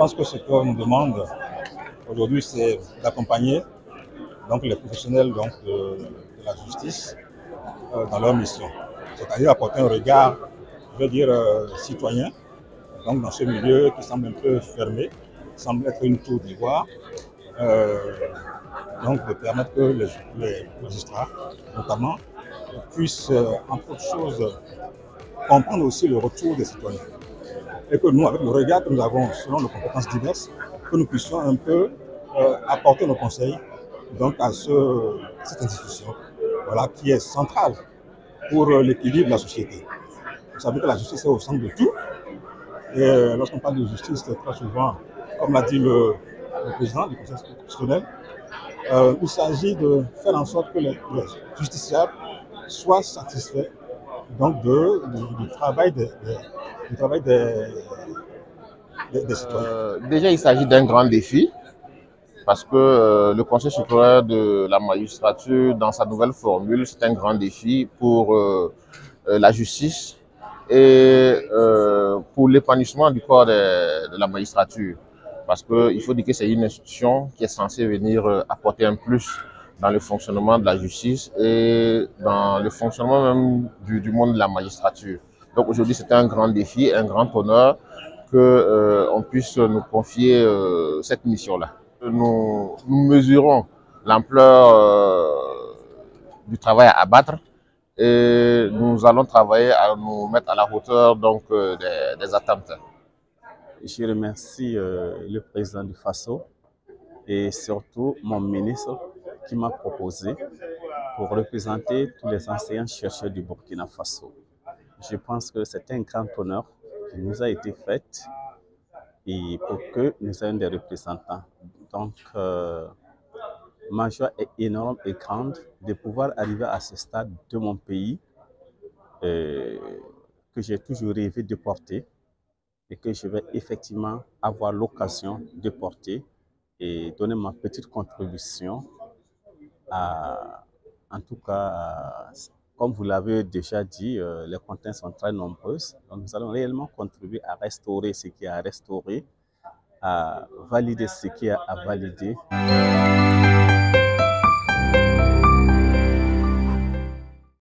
pense que ce qu'on nous demande aujourd'hui, c'est d'accompagner donc les professionnels de la justice dans leur mission, c'est-à-dire apporter un regard, je veux dire, citoyen, donc dans ce milieu qui semble un peu fermé, qui semble être une tour d'ivoire, donc de permettre que les magistrats, notamment, puissent, entre autres choses, comprendre aussi le retour des citoyens. Et que nous, avec le regard que nous avons selon nos compétences diverses, que nous puissions un peu apporter nos conseils donc à cette institution, voilà, qui est centrale pour l'équilibre de la société. Vous savez que la justice est au centre de tout. Et lorsqu'on parle de justice, très souvent, comme l'a dit le président du Conseil constitutionnel, il s'agit de faire en sorte que les justiciables soient satisfaits donc du travail des citoyens. Déjà, il s'agit d'un grand défi parce que le Conseil supérieur de la magistrature, dans sa nouvelle formule, c'est un grand défi pour la justice et pour l'épanouissement du corps de la magistrature. Parce qu'il faut dire que c'est une institution qui est censée venir apporter un plus dans le fonctionnement de la justice et dans le fonctionnement même du monde de la magistrature. Donc aujourd'hui, c'est un grand défi, un grand honneur qu'on puisse nous confier cette mission-là. Nous mesurons l'ampleur du travail à abattre et nous allons travailler à nous mettre à la hauteur donc, des attentes. Je remercie le président du FASO et surtout mon ministre qui m'a proposé pour représenter tous les enseignants-chercheurs du Burkina Faso. Je pense que c'est un grand honneur qui nous a été fait et pour que nous ayons des représentants. Donc, ma joie est énorme et grande de pouvoir arriver à ce stade de mon pays que j'ai toujours rêvé de porter et que je vais effectivement avoir l'occasion de porter et donner ma petite contribution en tout cas, comme vous l'avez déjà dit, les contraintes sont très nombreuses. Donc nous allons réellement contribuer à restaurer ce qui est à restaurer, à valider ce qui est à valider.